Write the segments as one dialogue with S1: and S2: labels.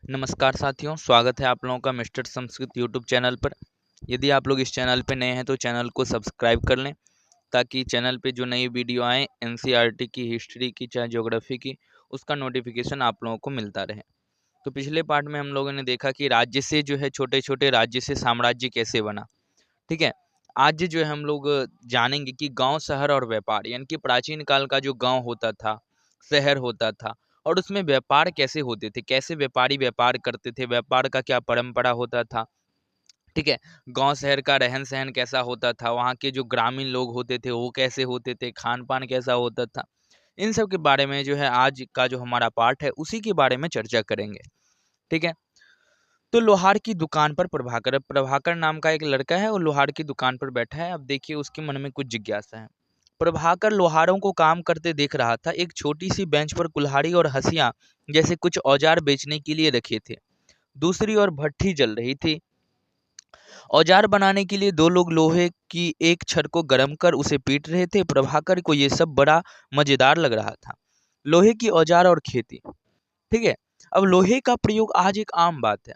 S1: नमस्कार साथियों, स्वागत है आप लोगों का मिस्टर संस्कृत यूट्यूब चैनल पर। यदि आप लोग इस चैनल पे नए हैं तो चैनल को सब्सक्राइब कर लें ताकि चैनल पे जो नई वीडियो आए एनसीईआरटी की, हिस्ट्री की, चाहे ज्योग्राफी की, उसका नोटिफिकेशन आप लोगों को मिलता रहे। तो पिछले पार्ट में हम लोगों ने देखा कि राज्य से जो है छोटे छोटे राज्य से साम्राज्य कैसे बना। ठीक है। आज जो है हम लोग जानेंगे कि गांव, शहर और व्यापार, यानी कि प्राचीन काल का जो गांव होता था, शहर होता था, और उसमें व्यापार कैसे होते थे, कैसे व्यापारी व्यापार करते थे, व्यापार का क्या परंपरा होता था। ठीक है। गांव शहर का रहन सहन कैसा होता था, वहाँ के जो ग्रामीण लोग होते थे वो कैसे होते थे, खान पान कैसा होता था। इन सब के बारे में जो है आज का जो हमारा पार्ट है उसी के बारे में चर्चा करेंगे। ठीक है। तो लोहार की दुकान पर प्रभाकर, प्रभाकर नाम का एक लड़का है और लोहार की दुकान पर बैठा है। अब देखिए उसके मन में कुछ जिज्ञासा है। प्रभाकर लोहारों को काम करते देख रहा था। एक छोटी सी बेंच पर कुल्हाड़ी और हंसिया जैसे कुछ औजार बेचने के लिए रखे थे। दूसरी ओर भट्ठी जल रही थी। औजार बनाने के लिए दो लोग लोहे की एक छड़ को गर्म कर उसे पीट रहे थे। प्रभाकर को यह सब बड़ा मजेदार लग रहा था। लोहे की औजार और खेती। ठीक है। अब लोहे का प्रयोग आज एक आम बात है।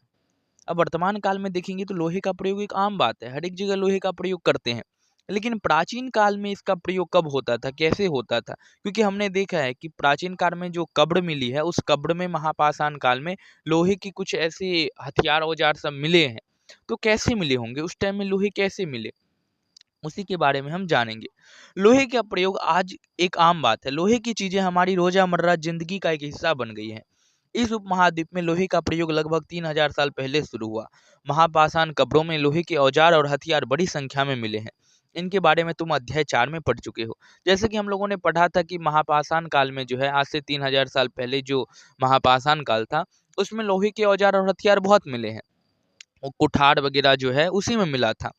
S1: अब वर्तमान काल में देखेंगे तो लोहे का प्रयोग एक आम बात है, हर एक जगह लोहे का प्रयोग करते हैं। लेकिन प्राचीन काल में इसका प्रयोग कब होता था, कैसे होता था? क्योंकि हमने देखा है कि प्राचीन काल में जो कब्र मिली है, उस कब्र में महापाषाण काल में लोहे की कुछ ऐसे हथियार औजार सब मिले हैं। तो कैसे मिले होंगे, उस टाइम में लोहे कैसे मिले, उसी के बारे में हम जानेंगे। लोहे का प्रयोग आज एक आम बात है। लोहे की चीजें हमारी रोजामर्रा जिंदगी का एक हिस्सा बन गई हैं। इस उपमहाद्वीप में लोहे का प्रयोग लगभग 3000 साल पहले शुरू हुआ। महापाषाण कब्रों में लोहे के औजार और हथियार बड़ी संख्या में मिले हैं। इनके बारे में तुम अध्याय 4 में पढ़ चुके हो। जैसे कि हम लोगों ने पढ़ा था कि महापाषाण काल में जो है, आज से 3000 साल पहले जो महापाषाण काल था, उसमें लोहे के औजार और हथियार बहुत मिले हैं। वो कुठार वगैरह जो है उसी में मिला था।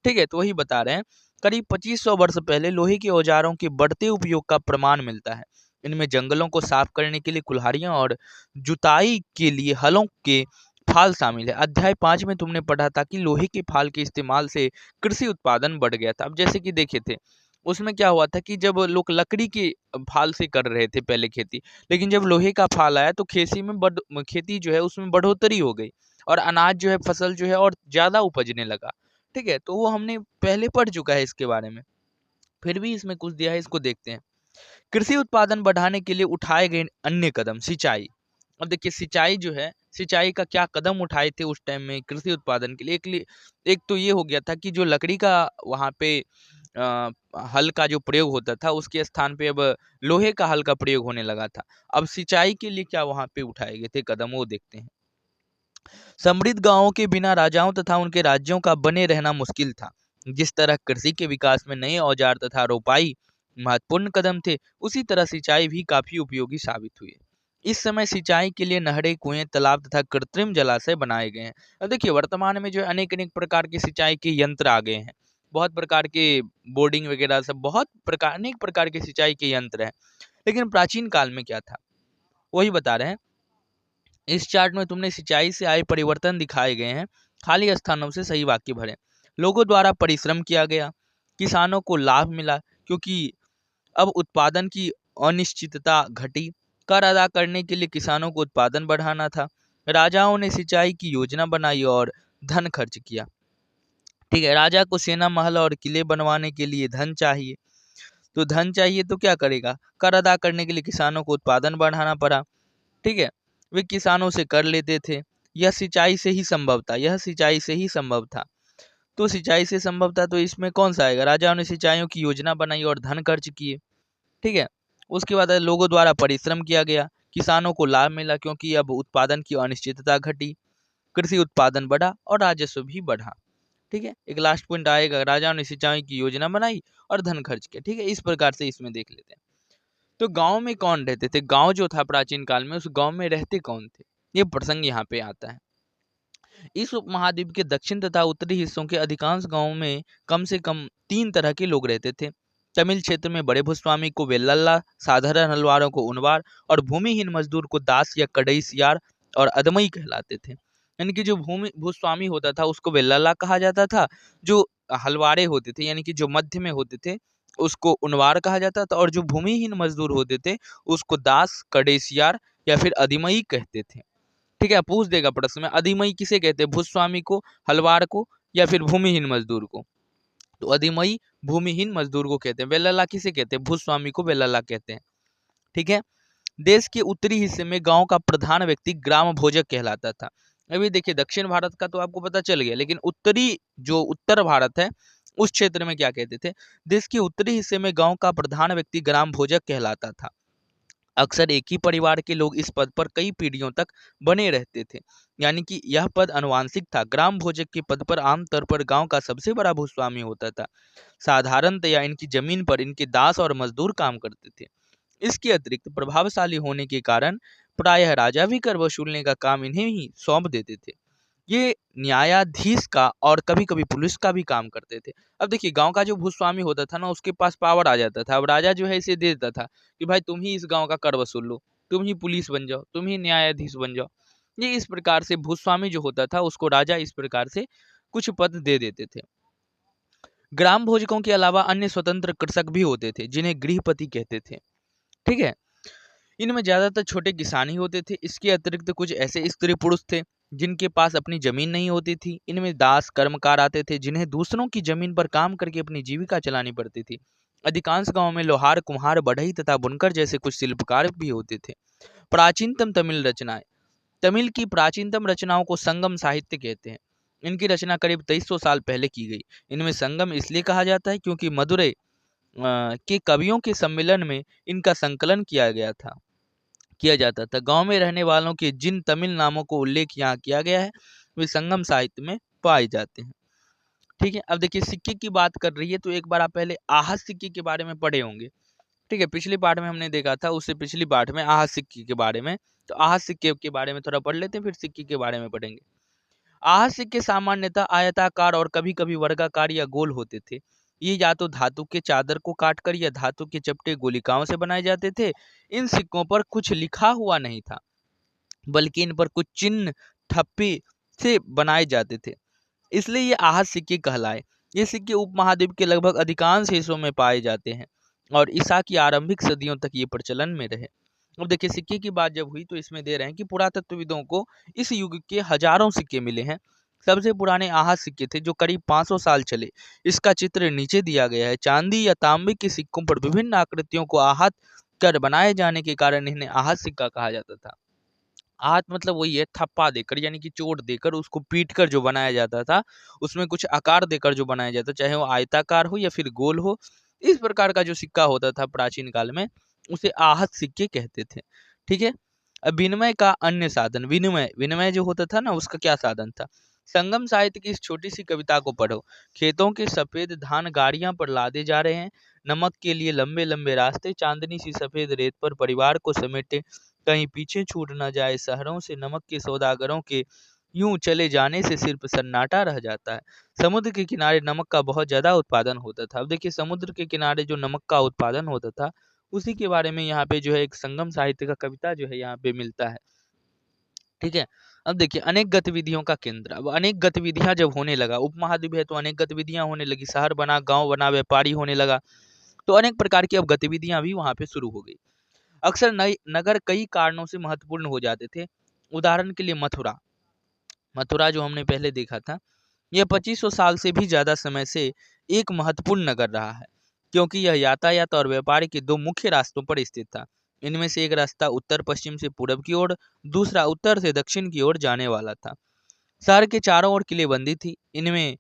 S1: ठीक है। तो वही बता रहे हैं, करीब 2500 वर्ष पहले लोहे के औजारों के बढ़ते उपयोग का प्रमाण मिलता है। इनमें जंगलों को साफ करने के लिए कुल्हाड़ियां और जुताई के लिए हलों के फाल शामिल है। अध्याय 5 में तुमने पढ़ा था कि लोहे के फाल के इस्तेमाल से कृषि उत्पादन बढ़ गया था। अब जैसे कि देखे थे, उसमें क्या हुआ था कि जब लोग लकड़ी के फाल से कर रहे थे पहले खेती, लेकिन जब लोहे का फाल आया तो खेती जो है उसमें बढ़ोतरी हो गई और अनाज जो है, फसल जो है और ज्यादा उपजने लगा। ठीक है। तो वो हमने पहले पढ़ चुका है इसके बारे में, फिर भी इसमें कुछ दिया है, इसको देखते हैं। कृषि उत्पादन बढ़ाने के लिए उठाए गए अन्य कदम, सिंचाई। अब देखिए सिंचाई जो है, सिंचाई का क्या कदम उठाए थे उस टाइम में कृषि उत्पादन के लिए। एक तो ये हो गया था कि जो लकड़ी का वहाँ पे हल का जो प्रयोग होता था, उसके स्थान पे अब लोहे का हल का प्रयोग होने लगा था। अब सिंचाई के लिए क्या वहाँ पे उठाए गए थे कदम, वो देखते हैं। समृद्ध गांवों के बिना राजाओं तथा उनके राज्यों का बने रहना मुश्किल था। जिस तरह कृषि के विकास में नए औजार तथा रोपाई महत्वपूर्ण कदम थे, उसी तरह सिंचाई भी काफी उपयोगी साबित हुई। इस समय सिंचाई के लिए नहरें, कुएं, तालाब तथा कृत्रिम जलाशय बनाए गए हैं। और देखिए वर्तमान में जो अनेक अनेक प्रकार के सिंचाई के यंत्र आ गए हैं। बहुत प्रकार के बोर्डिंग वगैरह सब, बहुत प्रकार, अनेक प्रकार के सिंचाई के यंत्र हैं। लेकिन प्राचीन काल में क्या था, वही बता रहे हैं। इस चार्ट में तुमने सिंचाई से आए परिवर्तन दिखाए गए हैं। खाली स्थानों से सही वाक्य भरें। लोगों द्वारा परिश्रम किया गया, किसानों को लाभ मिला क्योंकि अब उत्पादन की अनिश्चितता घटी। कर अदा करने के लिए किसानों को उत्पादन बढ़ाना था। राजाओं ने सिंचाई की योजना बनाई और धन खर्च किया। ठीक है। राजा को सेना, महल और किले बनवाने के लिए धन चाहिए। तो धन चाहिए तो क्या करेगा, कर अदा करने के लिए किसानों को उत्पादन बढ़ाना पड़ा। ठीक है। वे किसानों से कर लेते थे। यह सिंचाई से ही संभव था, यह सिंचाई से ही संभव था। तो सिंचाई से संभव था तो इसमें कौन सा आएगा, राजाओं ने सिंचाइयों की योजना बनाई और धन खर्च किए। ठीक है। उसके बाद लोगों द्वारा परिश्रम किया गया, किसानों को लाभ मिला क्योंकि अब उत्पादन की अनिश्चितता घटी। कृषि उत्पादन बढ़ा और राजस्व भी बढ़ा। ठीक है। एक लास्ट पॉइंट आएगा, राजाओं ने सिंचाई की योजना बनाई और धन खर्च किया। ठीक है। इस प्रकार से इसमें देख लेते हैं। तो गांव में कौन रहते थे, गांव जो था प्राचीन काल में, उस गांव में रहते कौन थे, ये प्रसंग यहाँ पे आता है। इस उपमहाद्वीप के दक्षिण तथा उत्तरी हिस्सों के अधिकांश गांवों में कम से कम 3 तरह के लोग रहते थे। तमिल क्षेत्र में बड़े भूस्वामी को वेल्लल्ला, साधारण हलवारों को उनवार और भूमिहीन मजदूर को दास या कड़ईसियार और अदमई कहलाते थे। यानी कि जो भूमि भूस्वामी होता था उसको वेल्लल्ला कहा जाता था। जो हलवारे होते थे यानी कि जो मध्य में होते थे, उसको उनवार कहा जाता था। और जो भूमिहीन मजदूर होते थे उसको दास, कड़ेसियार या फिर अदमई कहते थे। ठीक है, पूछ देगा प्रश्न में, अधिमई किसे कहते हैं, भूस्वामी को, हलवार को, या फिर भूमिहीन मजदूर को। तो अधिमई भूमिहीन मजदूर को कहते हैं। वेल्लाला किसे कहते हैं, भूस्वामी को वेल्लाला कहते हैं। ठीक है। देश के उत्तरी हिस्से में गांव का प्रधान व्यक्ति ग्राम भोजक कहलाता था। अभी देखिए दक्षिण भारत का तो आपको पता चल गया, लेकिन उत्तरी जो उत्तर भारत है उस क्षेत्र में क्या कहते थे। देश के उत्तरी हिस्से में गांव का प्रधान व्यक्ति ग्राम भोजक कहलाता था। अक्सर एक ही परिवार के लोग इस पद पर कई पीढ़ियों तक बने रहते थे, यानी कि यह पद आनुवांशिक था। ग्राम भोजक के पद पर आमतौर पर गांव का सबसे बड़ा भूस्वामी होता था। साधारणतया इनकी जमीन पर इनके दास और मजदूर काम करते थे। इसके अतिरिक्त प्रभावशाली होने के कारण प्रायः राजा भी कर वसूलने का काम इन्हें ही सौंप देते थे। ये न्यायाधीश का और कभी कभी पुलिस का भी काम करते थे। अब देखिए गांव का जो भूस्वामी होता था ना, उसके पास पावर आ जाता था। अब राजा जो है इसे दे देता था कि भाई तुम ही इस गांव का कर वसूल लो, तुम ही पुलिस बन जाओ, तुम ही न्यायाधीश बन जाओ। ये इस प्रकार से भूस्वामी जो होता था उसको राजा इस प्रकार से कुछ पद दे देते थे। ग्राम भोजकों के अलावा अन्य स्वतंत्र कृषक भी होते थे जिन्हें गृहपति कहते थे। ठीक है। इनमें ज्यादातर छोटे किसान ही होते थे। इसके अतिरिक्त कुछ ऐसे स्त्री पुरुष थे जिनके पास अपनी जमीन नहीं होती थी। इनमें दास कर्मकार आते थे जिन्हें दूसरों की जमीन पर काम करके अपनी जीविका चलानी पड़ती थी। अधिकांश गांवों में लोहार, कुम्हार, बढ़ई तथा बुनकर जैसे कुछ शिल्पकार भी होते थे। प्राचीनतम तमिल रचनाएं। तमिल की प्राचीनतम रचनाओं को संगम साहित्य कहते हैं। इनकी रचना करीब 2300 साल पहले की गई। इनमें संगम इसलिए कहा जाता है क्योंकि मदुरै के कवियों के सम्मेलन में इनका संकलन किया जाता था। गांव में रहने वालों के जिन तमिल नामों को उल्लेख यहाँ किया गया है वे संगम साहित्य में पाए जाते हैं। ठीक है। अब देखिए सिक्के की बात कर रही है तो एक बार आप पहले आहत सिक्के के बारे में पढ़े होंगे। ठीक है, पिछले पार्ट में हमने देखा था, उससे पिछली पार्ट में आहत सिक्के के बारे में। तो आहत सिक्के के बारे में थोड़ा पढ़ लेते हैं, फिर सिक्के के बारे में पढ़ेंगे। आहत सिक्के सामान्यतः आयताकार और कभी कभी वर्गाकार या गोल होते थे। ये या तो धातु के चादर को काटकर या धातु के चपटे गोलिकाओं से बनाए जाते थे। इन सिक्कों पर कुछ लिखा हुआ नहीं था, बल्कि इन पर कुछ चिन्ह ठप्पे से बनाए जाते थे, इसलिए ये आहत सिक्के कहलाए। ये सिक्के उपमहाद्वीप के लगभग अधिकांश हिस्सों में पाए जाते हैं और ईसा की आरंभिक सदियों तक ये प्रचलन में रहे। अब देखिए सिक्के की बात जब हुई तो इसमें दे रहे हैं कि पुरातत्वविदों को इस युग के हजारों सिक्के मिले हैं। सबसे पुराने आहत सिक्के थे जो करीब 500 साल चले। इसका चित्र नीचे दिया गया है। चांदी या तांबे के सिक्कों पर विभिन्न आकृतियों को आहत कर बनाए जाने के कारण इन्हें आहत सिक्का कहा जाता था। आहत मतलब वही है, थप्पा देकर यानी कि चोट देकर उसको पीट कर जो बनाया जाता था, उसमें कुछ आकार देकर जो बनाया जाता, चाहे वो आयताकार हो या फिर गोल हो। इस प्रकार का जो सिक्का होता था प्राचीन काल में उसे आहत सिक्के कहते थे। ठीक है। अब विनिमय का अन्य साधन। विनिमय विनिमय जो होता था ना, उसका क्या साधन था। संगम साहित्य की इस छोटी सी कविता को पढ़ो। खेतों के सफेद धान गाड़ियां पर लादे जा रहे हैं। नमक के लिए लंबे लंबे रास्ते, चांदनी सी सफेद रेत पर परिवार को समेटे, कहीं पीछे छूट न जाए। शहरों से नमक के सौदागरों के यूं चले जाने से सिर्फ सन्नाटा रह जाता है। समुद्र के किनारे नमक का बहुत ज्यादा उत्पादन होता था। अब देखिए समुद्र के किनारे जो नमक का उत्पादन होता था उसी के बारे में यहाँ पे जो है एक संगम साहित्य का कविता जो है यहाँ पे मिलता है। ठीक है। अब देखिए अनेक गतिविधियों का केंद्र। अब अनेक गतिविधियां जब होने लगा, उपमहाद्वीप है तो अनेक गतिविधियां होने लगी, शहर बना, गांव बना, व्यापारी होने लगा, तो अनेक प्रकार की अब गतिविधियां भी वहां पे शुरू हो गई। अक्सर नई नगर कई कारणों से महत्वपूर्ण हो जाते थे। उदाहरण के लिए मथुरा। मथुरा जो हमने पहले देखा था, यह 2500 साल से भी ज्यादा समय से एक महत्वपूर्ण नगर रहा है, क्योंकि यह यातायात और व्यापार के दो मुख्य रास्तों पर स्थित था। इनमें से एक रास्ता उत्तर पश्चिम से पूरब की ओर, दूसरा उत्तर से दक्षिण की ओर जाने वाला था। शहर के चारों ओर किलेबंदी थी। इनमें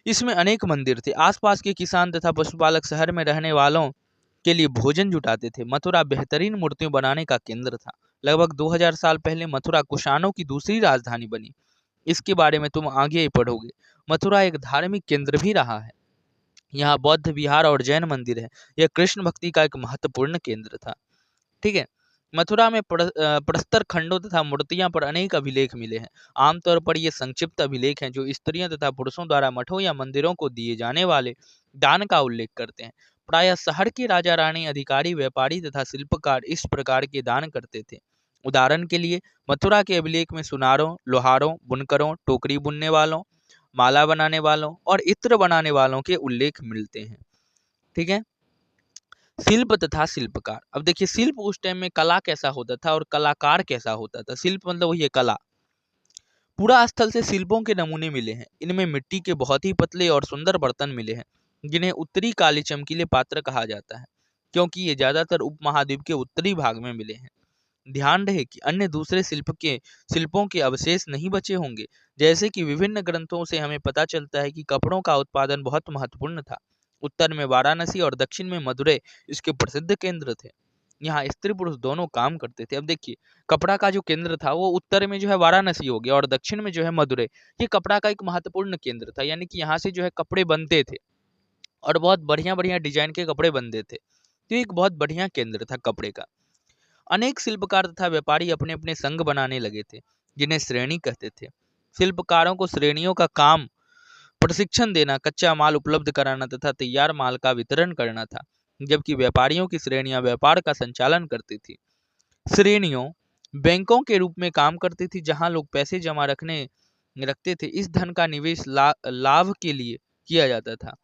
S1: इसमें अनेक मंदिर थे। आसपास के किसान तथा पशुपालक शहर में रहने वालों के लिए भोजन जुटाते थे। मथुरा बेहतरीन मूर्तियों बनाने का केंद्र था। लगभग 2000 साल पहले मथुरा कुषाणों की दूसरी राजधानी बनी। इसके बारे में तुम आगे ही पढ़ोगे। मथुरा एक धार्मिक केंद्र भी रहा है। यहाँ बौद्ध विहार और जैन मंदिर है। यह कृष्ण भक्ति का एक महत्वपूर्ण केंद्र था। ठीक है। मथुरा में प्रस्तर खंडों तथा मूर्तियां पर अनेक अभिलेख मिले हैं। आमतौर पर ये संक्षिप्त अभिलेख हैं जो स्त्रियों तथा पुरुषों द्वारा मठों या मंदिरों को दिए जाने वाले दान का उल्लेख करते हैं। प्रायः शहर के राजा रानी, अधिकारी, व्यापारी तथा शिल्पकार इस प्रकार के दान करते थे। उदाहरण के लिए मथुरा के अभिलेख में सुनारों, लोहारों, बुनकरों, टोकरी बुनने वालों, माला बनाने वालों और इत्र बनाने वालों के उल्लेख मिलते हैं। ठीक है। शिल्प तथा शिल्पकार। अब देखिए शिल्प उस टाइम में कला कैसा होता था और कलाकार कैसा होता था। शिल्प मतलब वही है कला। पूरा स्थल से शिल्पों के नमूने मिले हैं। इनमें मिट्टी के बहुत ही पतले और सुंदर बर्तन मिले हैं, जिन्हें उत्तरी काली चमकीले पात्र कहा जाता है, क्योंकि ये ज्यादातर उपमहाद्वीप के उत्तरी भाग में मिले हैं। ध्यान रहे कि अन्य दूसरे शिल्पों के अवशेष नहीं बचे होंगे। जैसे कि विभिन्न ग्रंथों से हमें पता चलता है कि कपड़ों का उत्पादन बहुत महत्वपूर्ण था। उत्तर में वाराणसी और दक्षिण में मदुरै इसके प्रसिद्ध केंद्र थे। यहाँ स्त्री पुरुष दोनों काम करते थे। अब देखिए कपड़ा का जो केंद्र था वो उत्तर में जो है वाराणसी हो गया और दक्षिण में जो है मदुरै। ये कपड़ा का एक महत्वपूर्ण केंद्र था, यानी कि यहाँ से जो है कपड़े बनते थे और बहुत बढ़िया बढ़िया डिजाइन के कपड़े बनते थे। तो एक बहुत बढ़िया केंद्र था कपड़े का। अनेक शिल्पकार तथा व्यापारी अपने अपने संघ बनाने लगे थे, जिन्हें श्रेणी कहते थे। शिल्पकारों को श्रेणियों का काम प्रशिक्षण देना, कच्चा माल उपलब्ध कराना तथा तैयार माल का वितरण करना था, जबकि व्यापारियों की श्रेणियां व्यापार का संचालन करती थी। श्रेणियों बैंकों के रूप में काम करती थी, जहां लोग पैसे जमा रखते थे। इस धन का निवेश लाभ के लिए किया जाता था।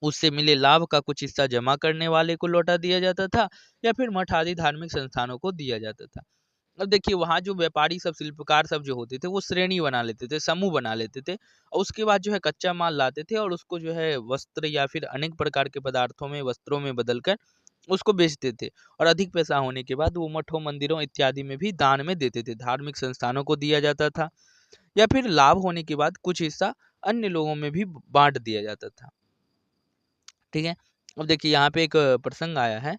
S1: उससे मिले लाभ का कुछ हिस्सा जमा करने वाले को लौटा दिया जाता था या फिर मठ आदि धार्मिक संस्थानों को दिया जाता था। अब देखिए वहाँ जो व्यापारी सब शिल्पकार सब जो होते थे वो श्रेणी बना लेते थे, समूह बना लेते थे और उसके बाद जो है कच्चा माल लाते थे और उसको जो है वस्त्र या फिर अनेक प्रकार के पदार्थों में वस्त्रों में बदलकर उसको बेचते थे। और अधिक पैसा होने के बाद वो मठों मंदिरों इत्यादि में भी दान में देते थे, धार्मिक संस्थानों को दिया जाता था या फिर लाभ होने के बाद कुछ हिस्सा अन्य लोगों में भी बांट दिया जाता था। ठीक है। अब देखिए यहाँ पे एक प्रसंग आया है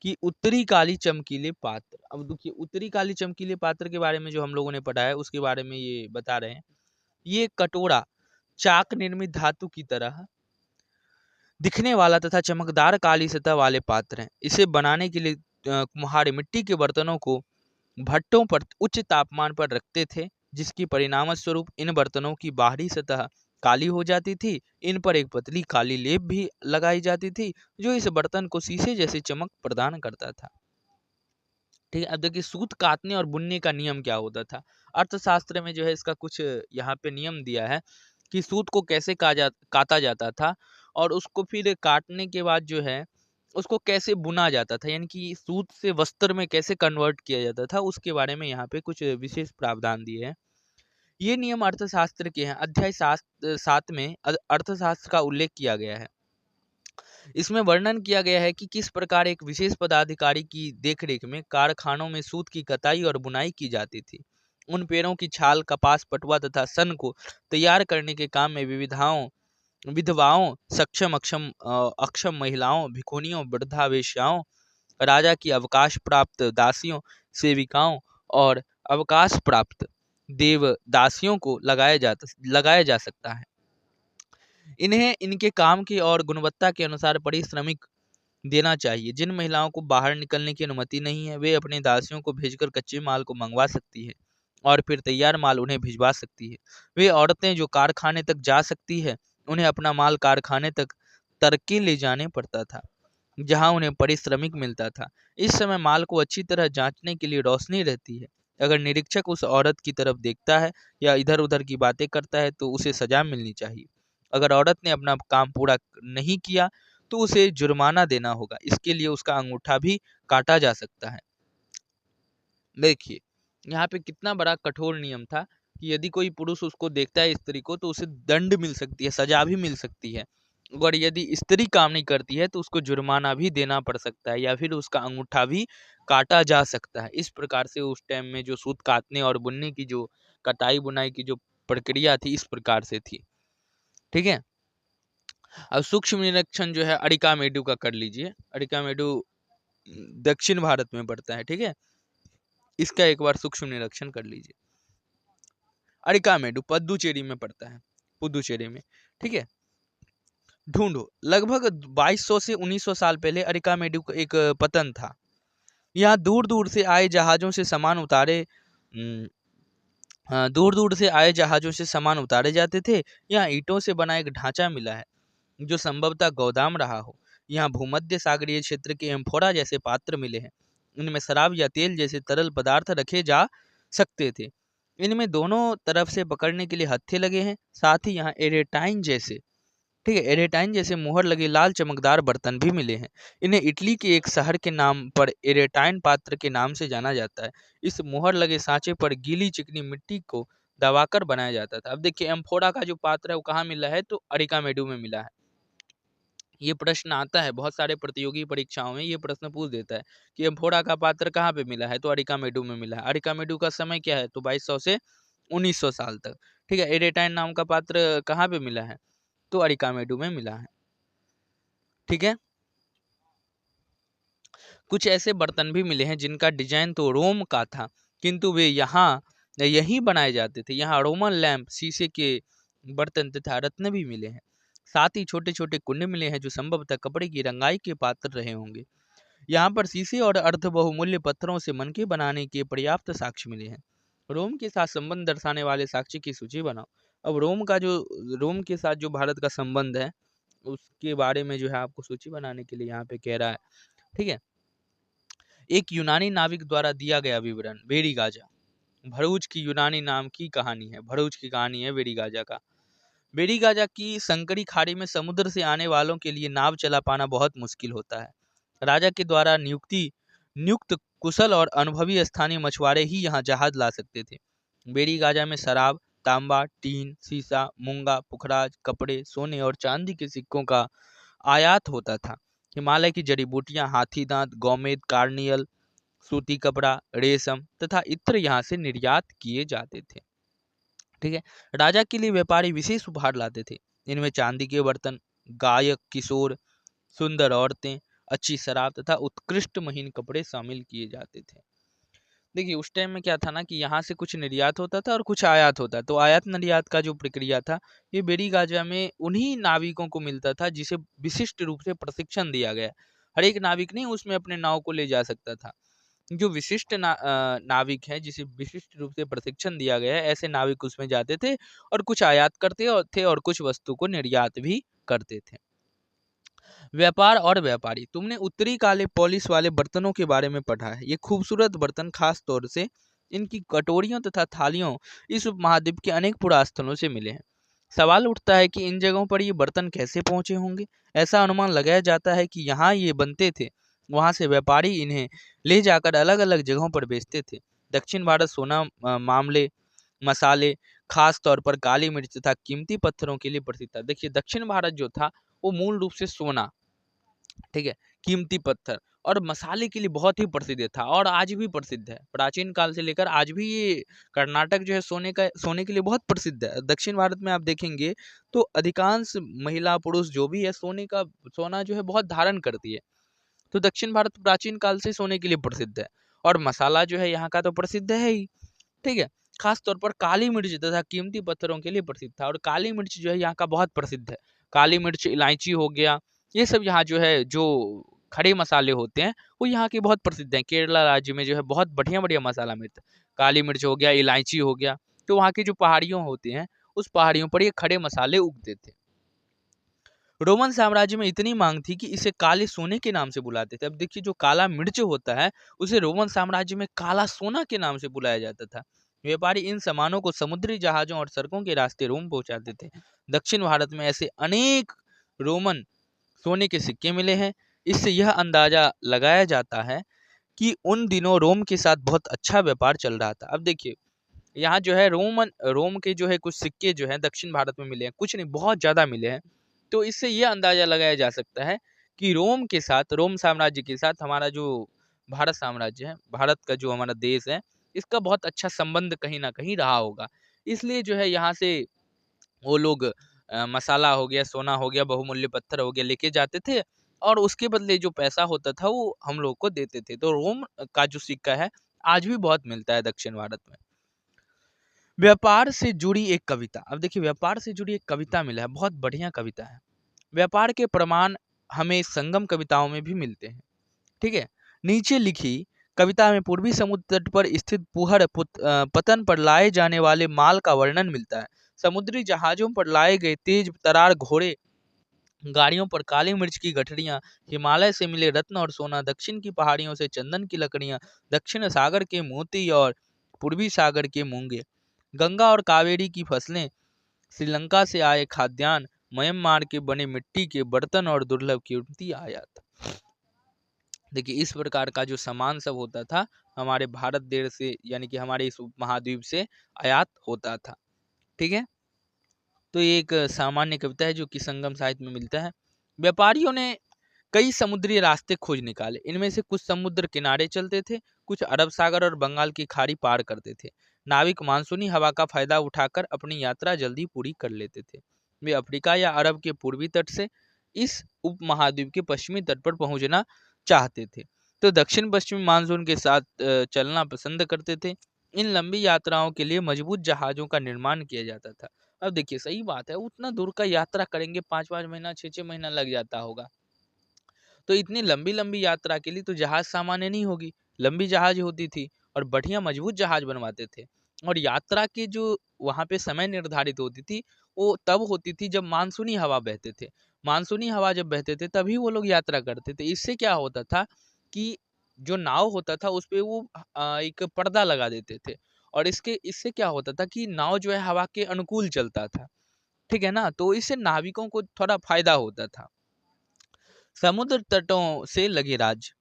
S1: कि उत्तरी काली चमकीले पात्र। अब देखिए उत्तरी काली चमकीले पात्र के बारे में जो हम लोगों ने पढ़ा है उसके बारे में ये बता रहे हैं। ये कटोरा चाक निर्मित धातु की तरह दिखने वाला तथा चमकदार काली सतह वाले पात्र हैं। इसे बनाने के लिए कुम्हार मिट्टी के बर्तनों को भट्टों पर उच्च तापमान पर रखते थे, जिसकी परिणाम स्वरूप इन बर्तनों की बाहरी सतह काली हो जाती थी। इन पर एक पतली काली लेप भी लगाई जाती थी, जो इस बर्तन को शीशे जैसी चमक प्रदान करता था। ठीक है। अब देखिए सूत काटने और बुनने का नियम क्या होता था। अर्थशास्त्र में जो है इसका कुछ यहाँ पे नियम दिया है कि सूत को कैसे काटा जाता था और उसको फिर काटने के बाद जो है उसको कैसे बुना जाता था, यानी कि सूत से वस्त्र में कैसे कन्वर्ट किया जाता था, उसके बारे में यहाँ पे कुछ विशेष प्रावधान दिए हैं। ये नियम अर्थशास्त्र के हैं। अध्याय 7 में अर्थशास्त्र का उल्लेख किया गया है। इसमें वर्णन किया गया है कि किस प्रकार एक विशेष पदाधिकारी की देखरेख में कारखानों में सूत की कताई और बुनाई की जाती थी। उन पेड़ों की छाल, कपास, पटुआ तथा सन को तैयार करने के काम में विधवाओं, सक्षम अक्षम महिलाओं, भिखुनियों, वृद्धावेश्याओं, राजा की अवकाश प्राप्त दासियों, सेविकाओं और अवकाश प्राप्त देवदासियों को लगाया जा सकता है। इन्हें इनके काम की और गुणवत्ता के अनुसार पारिश्रमिक देना चाहिए। जिन महिलाओं को बाहर निकलने की अनुमति नहीं है, वे अपने दासियों को भेजकर कच्चे माल को मंगवा सकती है और फिर तैयार माल उन्हें भिजवा सकती है। वे औरतें जो कारखाने तक जा सकती है, उन्हें अपना माल कारखाने तक तरके ले जाने पड़ता था, जहां उन्हें पारिश्रमिक मिलता था। इस समय माल को अच्छी तरह जांचने के लिए रोशनी रहती है। अगर निरीक्षक उस औरत की तरफ देखता है या इधर उधर की बातें करता है तो उसे सजा मिलनी चाहिए। अगर औरत ने अपना काम पूरा नहीं किया तो उसे जुर्माना देना होगा। इसके लिए उसका अंगूठा भी काटा जा सकता है। देखिए यहाँ पे कितना बड़ा कठोर नियम था कि यदि कोई पुरुष उसको देखता है स्त्री को तो उसे दंड मिल सकती है, सजा भी मिल सकती है। और यदि स्त्री काम नहीं करती है तो उसको जुर्माना भी देना पड़ सकता है या फिर उसका अंगूठा भी काटा जा सकता है। इस प्रकार से उस टाइम में जो सूत काटने और बुनने की जो कटाई बुनाई की जो प्रक्रिया थी इस प्रकार से थी। ठीक है। अब सूक्ष्म निरीक्षण जो है अरिकामेडु का कर लीजिए। अरिकामेडु दक्षिण भारत में पड़ता है। ठीक है। इसका एक बार सूक्ष्म निरीक्षण कर लीजिए। अरिकामेडु पुदुचेरी में पड़ता है, पुदुचेरी में। ठीक है। ढूंढो लगभग 2200 से 1900 साल पहले अरिकामेडु का एक पतन था। यहाँ दूर दूर से आए जहाजों से सामान उतारे जाते थे। यहाँ ईंटों से बना एक ढांचा मिला है जो संभवतः गोदाम रहा हो। यहाँ भूमध्य सागरीय क्षेत्र के एम्फोरा जैसे पात्र मिले हैं। इनमें शराब या तेल जैसे तरल पदार्थ रखे जा सकते थे। इनमें दोनों तरफ से पकड़ने के लिए हत्थे लगे हैं। साथ ही यहाँ एरेटाइन जैसे ठीक है। एरेटाइन जैसे मुहर लगे लाल चमकदार बर्तन भी मिले हैं। इन्हें इटली के एक शहर के नाम पर एरेटाइन पात्र के नाम से जाना जाता है। इस मुहर लगे सांचे पर गीली चिकनी मिट्टी को दबाकर बनाया जाता था। अब देखिए एम्फोरा का जो पात्र है वो कहाँ मिला है, तो अरिकामेडू में मिला है। ये प्रश्न आता है बहुत सारे प्रतियोगी परीक्षाओं में, ये प्रश्न पूछ देता है कि एम्फोरा का पात्र कहाँ पे मिला है, तो अरिकामेडू में मिला है। अरिकामेडू का समय क्या है, तो 2200 से 1900 साल तक। ठीक है। एरेटाइन नाम का पात्र कहाँ पे मिला है, तो अरिकामेडू में मिला है। ठीक है। कुछ ऐसे बर्तन भी मिले हैं जिनका डिजाइन तो रोम का था, किंतु वे यहाँ यही बनाए जाते थे। यहाँ रोमन लैंप, शीशे के बर्तन तथा रत्न भी मिले हैं। साथ ही छोटे छोटे कुंड मिले हैं जो संभवतः कपड़े की रंगाई के पात्र रहे होंगे। यहाँ पर शीशे और अर्ध बहुमूल्य पत्थरों से मनके बनाने के पर्याप्त साक्ष्य मिले हैं। रोम के साथ संबंध दर्शाने वाले साक्ष्य की सूची बनाओ। अब रोम के साथ जो भारत का संबंध है उसके बारे में जो है आपको सूची बनाने के लिए यहाँ पे कह रहा है। ठीक है। एक यूनानी नाविक द्वारा दिया गया विवरण, बेरीगाजा। भरूच की यूनानी नाम की कहानी है, भरूच की कहानी है बेरीगाजा का। बेरीगाजा की संकरी खाड़ी में समुद्र से आने वालों के लिए नाव चला पाना बहुत मुश्किल होता है। राजा के द्वारा नियुक्त कुशल और अनुभवी स्थानीय मछुआरे ही यहाँ जहाज ला सकते थे। बेरीगाजा में शराब, तांबा, टीन, सीसा, मूंगा, पुखराज, कपड़े, सोने और चांदी के सिक्कों का आयात होता था। हिमालय की जड़ी बूटियां, हाथी दांत, गौमेद, कार्नियल, सूती कपड़ा, रेशम तथा इत्र यहाँ से निर्यात किए जाते थे। ठीक है। राजा के लिए व्यापारी विशेष उपहार लाते थे। इनमें चांदी के बर्तन, गायक किशोर, सुंदर औरतें, अच्छी शराब तथा उत्कृष्ट महीन कपड़े शामिल किए जाते थे। देखिए उस टाइम में क्या था ना कि यहाँ से कुछ निर्यात होता था और कुछ आयात होता। तो आयात निर्यात का जो प्रक्रिया था ये बेरीगाजा में उन्हीं नाविकों को मिलता था जिसे विशिष्ट रूप से प्रशिक्षण दिया गया। हर एक नाविक नहीं उसमें अपने नाव को ले जा सकता था। जो विशिष्ट नाविक हैं जिसे विशिष्ट रूप से प्रशिक्षण दिया गया है, ऐसे नाविक उसमें जाते थे और कुछ आयात करते थे और कुछ वस्तु को निर्यात भी करते थे। व्यापार और व्यापारी, तुमने उत्तरी काले पॉलिश वाले बर्तनों के बारे में पढ़ा है। ये खूबसूरत बर्तन खास तौर से इनकी कटोरियों तथा थालियों इस उपमहाद्वीप के अनेक पुरास्थलों से मिले हैं। सवाल उठता है कि इन जगहों पर ये बर्तन कैसे पहुंचे होंगे। ऐसा अनुमान लगाया जाता है कि यहाँ ये बनते थे, वहां से व्यापारी इन्हें ले जाकर अलग अलग जगहों पर बेचते थे। दक्षिण भारत सोना, मामले, मसाले, खास तौर पर काली मिर्च तथा कीमती पत्थरों के लिए प्रसिद्ध था। देखिए दक्षिण भारत जो था वो मूल रूप से सोना, ठीक है, कीमती पत्थर और मसाले के लिए बहुत ही प्रसिद्ध था और आज भी प्रसिद्ध है। प्राचीन काल से लेकर आज भी ये कर्नाटक जो है सोने के लिए बहुत प्रसिद्ध है। दक्षिण भारत में आप देखेंगे तो अधिकांश महिला पुरुष जो भी है सोना जो है बहुत धारण करती है। तो दक्षिण भारत प्राचीन काल से सोने के लिए प्रसिद्ध है और मसाला जो है यहाँ का तो प्रसिद्ध है ही। ठीक है। खास तौर पर काली मिर्च तथा कीमती पत्थरों के लिए प्रसिद्ध था और काली मिर्च जो है यहाँ का बहुत प्रसिद्ध है। काली मिर्च, इलायची हो गया, ये सब यहाँ जो है जो खड़े मसाले होते हैं वो यहाँ के बहुत प्रसिद्ध हैं। केरला राज्य में जो है बहुत बढ़िया बढ़िया मसाला मिलता है। काली मिर्च हो गया, इलायची हो गया। तो वहाँ की जो पहाड़ियों होती हैं उस पहाड़ियों पर ये खड़े मसाले उगते थे। रोमन साम्राज्य में इतनी मांग थी कि इसे काले सोने के नाम से बुलाते थे। अब देखिए जो काला मिर्च होता है उसे रोमन साम्राज्य में काला सोना के नाम से बुलाया जाता था। व्यापारी इन सामानों को समुद्री जहाजों और सड़कों के रास्ते रोम पहुंचाते थे। दक्षिण भारत में ऐसे अनेक रोमन सोने के सिक्के मिले हैं। इससे यह अंदाजा लगाया जाता है कि उन दिनों रोम के साथ बहुत अच्छा व्यापार चल रहा था। अब देखिए यहाँ जो है रोम के जो है कुछ सिक्के जो है दक्षिण भारत में मिले हैं, कुछ नहीं बहुत ज्यादा मिले हैं। तो इससे यह अंदाजा लगाया जा सकता है कि रोम साम्राज्य के साथ हमारा जो भारत साम्राज्य है, भारत का जो हमारा देश है, इसका बहुत अच्छा संबंध कहीं ना कहीं रहा होगा। इसलिए जो है यहाँ से वो लोग मसाला हो गया, सोना हो गया, बहुमूल्य पत्थर हो गया लेके जाते थे और उसके बदले जो पैसा होता था वो हम लोग को देते थे। तो रोम का जो सिक्का है आज भी बहुत मिलता है दक्षिण भारत में। व्यापार से जुड़ी एक कविता। अब देखिए व्यापार से जुड़ी एक कविता मिला है, बहुत बढ़िया कविता है। व्यापार के प्रमाण हमें संगम कविताओं में भी मिलते हैं। ठीक है। नीचे लिखी कविता में पूर्वी समुद्र तट पर स्थित पतन पर लाए जाने वाले माल का वर्णन मिलता है। समुद्री जहाजों पर लाए गए तेज तरार घोड़े, गाड़ियों पर काली मिर्च की गठरियां, हिमालय से मिले रत्न और सोना, दक्षिण की पहाड़ियों से चंदन की लकड़ियां, दक्षिण सागर के मोती और पूर्वी सागर के मूंगे, गंगा और कावेरी की फसलें, श्रीलंका से आए खाद्यान्न, म्यांमार के बने मिट्टी के बर्तन और दुर्लभ कीमती आयात। देखिए इस प्रकार का जो सामान सब होता था हमारे भारत देश से यानी कि हमारे इस उपमहाद्वीप से आयात होता था। ठीक है, तो ये एक सामान्य कविता है जो कि संगम साहित्य में मिलता है। व्यापारियों ने कई समुद्री रास्ते खोज निकाले। इनमें से कुछ समुद्र किनारे चलते थे, कुछ अरब सागर और बंगाल की खाड़ी पार करते थे। नाविक मानसूनी हवा का फायदा उठाकर अपनी यात्रा जल्दी पूरी कर लेते थे। वे अफ्रीका या अरब के पूर्वी तट से इस उपमहाद्वीप के पश्चिमी तट पर पहुंचना चाहते थे, तो दक्षिण पश्चिमी मानसून के साथ चलना पसंद करते थे। इन लंबी यात्राओं के लिए मजबूत जहाजों का निर्माण किया जाता था। अब देखिए सही बात है, उतना दूर का यात्रा करेंगे, 5-5 महीना 6-6 महीना लग जाता होगा, तो इतनी लंबी लंबी यात्रा के लिए तो जहाज सामान्य नहीं होगी, लंबी जहाज होती थी और बढ़िया मजबूत जहाज बनवाते थे। और यात्रा की जो वहाँ पे समय निर्धारित होती थी वो तब होती थी जब मानसूनी हवा बहते थे। मानसूनी हवा जब बहते थे तभी वो लोग यात्रा करते थे। इससे क्या होता था कि जो नाव होता था उस पे वो एक पर्दा लगा देते थे, और इससे क्या होता था कि नाव जो है हवा के अनुकूल चलता था। ठीक है ना, तो इससे नाविकों को थोड़ा फायदा होता था। समुद्र तटों से लगे राज्य।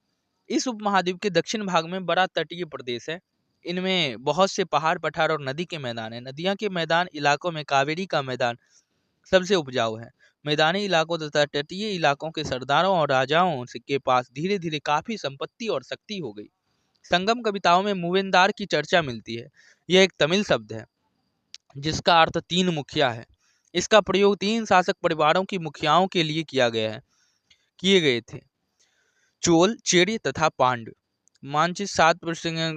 S1: इस उपमहाद्वीप के दक्षिण भाग में बड़ा तटीय प्रदेश है। इनमें बहुत से पहाड़, पठार और नदी के मैदान हैं। नदियां के मैदान इलाकों में कावेरी का मैदान सबसे उपजाऊ है। मैदानी इलाकों तथा तटीय इलाकों के सरदारों और राजाओं के पास धीरे धीरे काफी संपत्ति और शक्ति हो गई। संगम कविताओं में मूवेंदार की चर्चा मिलती है। यह एक तमिल शब्द है जिसका अर्थ तीन मुखिया है। इसका प्रयोग तीन शासक परिवारों की मुखियाओं के लिए किए गए थे, चोल, चेरी तथा पांड्य। मानचित्र 7%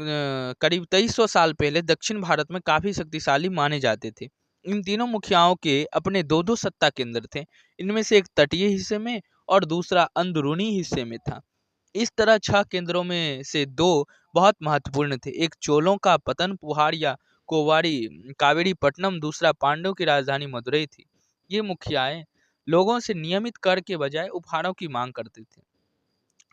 S1: करीब 2300 साल पहले दक्षिण भारत में काफी शक्तिशाली माने जाते थे। इन तीनों मुखियाओं के अपने दो दो सत्ता केंद्र थे। इनमें से एक तटीय हिस्से में और दूसरा अंदरूनी हिस्से में था। इस तरह 6 केंद्रों में से 2 बहुत महत्वपूर्ण थे। एक चोलों का पतन पुहाड़ या कोवारी कावेरी पट्टनम, दूसरा पांड्यों की राजधानी मदुरई थी। ये मुखियाएं लोगों से नियमित कर के बजाय उपहारों की मांग करते थे।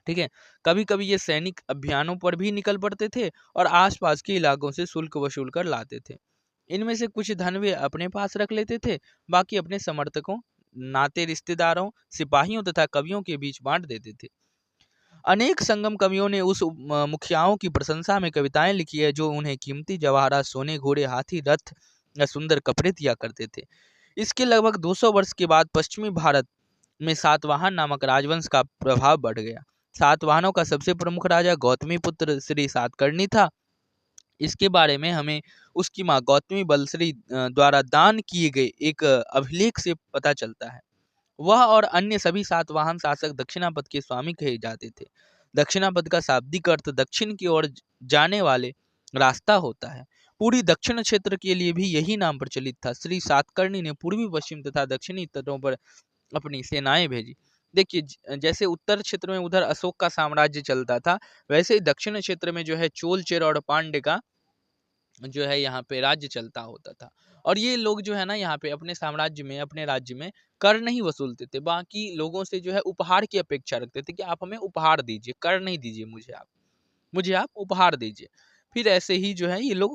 S1: ठीक है, कभी कभी ये सैनिक अभियानों पर भी निकल पड़ते थे और आसपास के इलाकों से शुल्क वसूल कर लाते थे। इनमें से कुछ धन वे अपने पास रख लेते थे, बाकी अपने समर्थकों, नाते रिश्तेदारों, सिपाहियों तथा कवियों के बीच बांट देते थे। अनेक संगम कवियों ने उस मुखियाओं की प्रशंसा में कविताएं लिखी है जो उन्हें कीमती जवाहरात, सोने, घोड़े, हाथी, रथ या सुंदर कपड़े दिया करते थे। इसके लगभग 200 वर्ष के बाद पश्चिमी भारत में सातवाहन नामक राजवंश का प्रभाव बढ़ गया। सातवाहनों का सबसे प्रमुख राजा गौतमी पुत्र श्री सातकर्णी था। इसके बारे में हमें उसकी मां गौतमी बलश्री द्वारा दान किए गए एक अभिलेख से पता चलता है। वह और अन्य सभी सातवाहन शासक दक्षिणापथ के स्वामी कहे जाते थे। दक्षिणापथ का शाब्दिक अर्थ दक्षिण की ओर जाने वाले रास्ता होता है। पूरी दक्षिण क्षेत्र के लिए भी यही नाम प्रचलित था। श्री सातकर्णी ने पूर्वी, पश्चिम तथा दक्षिणी तटों पर अपनी सेनाएं भेजी। देखिए जैसे उत्तर क्षेत्र में उधर अशोक का साम्राज्य चलता था, वैसे ही दक्षिण क्षेत्र में जो है चोल, चेर और पांड्य का जो है यहाँ पे राज्य चलता होता था। और ये लोग जो है ना यहाँ पे अपने साम्राज्य में, अपने राज्य में कर नहीं वसूलते थे, बाकी लोगों से जो है उपहार की अपेक्षा रखते थे कि आप हमें उपहार दीजिए, कर नहीं दीजिए, मुझे आप उपहार दीजिए। फिर ऐसे ही जो है ये लोग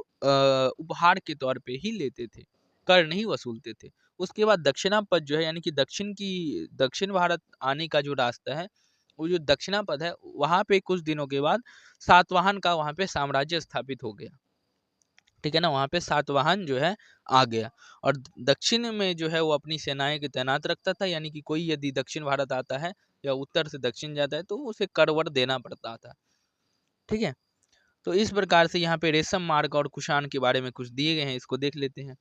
S1: उपहार के तौर पे ही लेते थे, कर नहीं वसूलते थे। उसके बाद दक्षिणापथ जो है यानी कि दक्षिण भारत आने का जो रास्ता है, वो जो दक्षिणापथ है वहाँ पे कुछ दिनों के बाद सातवाहन का वहाँ पे साम्राज्य स्थापित हो गया। ठीक है ना, वहाँ पे सातवाहन जो है आ गया और दक्षिण में जो है वो अपनी सेनाएं की तैनात रखता था। यानी कि कोई यदि दक्षिण भारत आता है या उत्तर से दक्षिण जाता है तो उसे कर वर देना पड़ता था। ठीक है, तो इस प्रकार से यहाँ पे रेशम मार्ग और कुषाण के बारे में कुछ दिए गए हैं, इसको देख लेते हैं।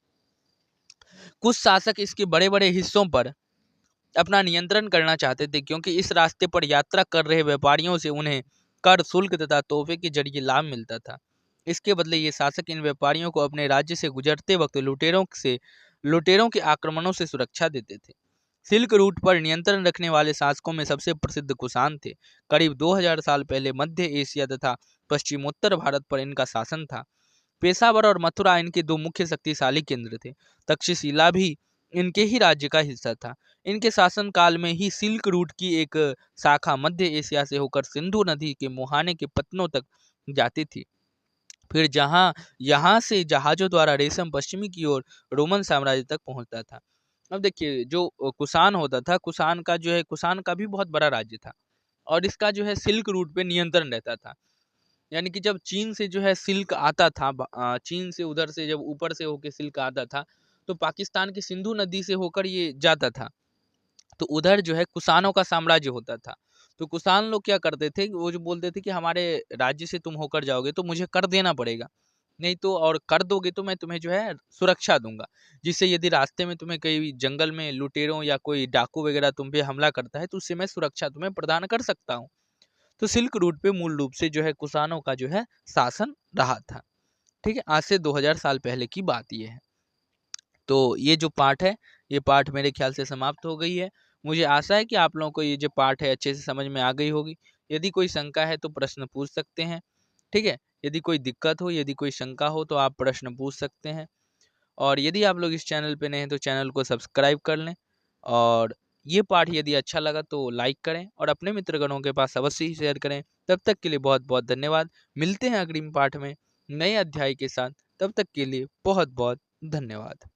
S1: कुछ शासक इसके बड़े बड़े हिस्सों पर अपना नियंत्रण करना चाहते थे, क्योंकि इस रास्ते पर यात्रा कर रहे व्यापारियों से उन्हें कर, शुल्क तथा तोहफे के जरिए लाभ मिलता था। इसके बदले ये शासक इन व्यापारियों को अपने राज्य से गुजरते वक्त लुटेरों के आक्रमणों से सुरक्षा देते थे। सिल्क रूट पर नियंत्रण रखने वाले शासकों में सबसे प्रसिद्ध कुषाण थे। करीब 2000 साल पहले मध्य एशिया तथा पश्चिमोत्तर भारत पर इनका शासन था। पेशावर और मथुरा इनके दो मुख्य शक्तिशाली केंद्र थे। तक्षशिला भी इनके ही राज्य का हिस्सा था। इनके शासन काल में ही सिल्क रूट की एक शाखा मध्य एशिया से होकर सिंधु नदी के मुहाने के पत्तनों तक जाती थी। फिर यहाँ से जहाजों द्वारा रेशम पश्चिमी की ओर रोमन साम्राज्य तक पहुंचता था। अब देखिए जो कुषाण होता था, कुषाण का जो है, कुषाण का भी बहुत बड़ा राज्य था और इसका जो है सिल्क रूट पे नियंत्रण रहता था। यानी कि जब चीन से जो है सिल्क आता था, चीन से उधर से जब ऊपर से होके सिल्क आता था तो पाकिस्तान की सिंधु नदी से होकर ये जाता था। तो उधर जो है कुषाणों का साम्राज्य होता था। तो कुषाण लोग क्या करते थे, वो जो बोलते थे कि हमारे राज्य से तुम होकर जाओगे तो मुझे कर देना पड़ेगा, नहीं तो और कर दोगे तो मैं तुम्हें जो है सुरक्षा दूंगा, जिससे यदि रास्ते में तुम्हें कहीं जंगल में लुटेरों या कोई डाकू वगैरह तुम पे हमला करता है तो उससे मैं सुरक्षा तुम्हें प्रदान कर सकता हूँ। तो सिल्क रूट पे मूल रूप से जो है कुषाणों का जो है शासन रहा था। ठीक है, आज से 2000 साल पहले की बात ये है। तो ये जो पाठ है, ये पाठ मेरे ख्याल से समाप्त हो गई है। मुझे आशा है कि आप लोगों को ये जो पाठ है अच्छे से समझ में आ गई होगी। यदि कोई शंका है तो प्रश्न पूछ सकते हैं। ठीक है, यदि कोई दिक्कत हो, यदि कोई शंका हो तो आप प्रश्न पूछ सकते हैं। और यदि आप लोग इस चैनल पे नए हैं तो चैनल को सब्सक्राइब कर लें। और ये पाठ यदि अच्छा लगा तो लाइक करें और अपने मित्रगणों के पास अवश्य ही शेयर करें। तब तक के लिए बहुत बहुत धन्यवाद। मिलते हैं अग्रिम पाठ में नए अध्याय के साथ। तब तक के लिए बहुत बहुत धन्यवाद।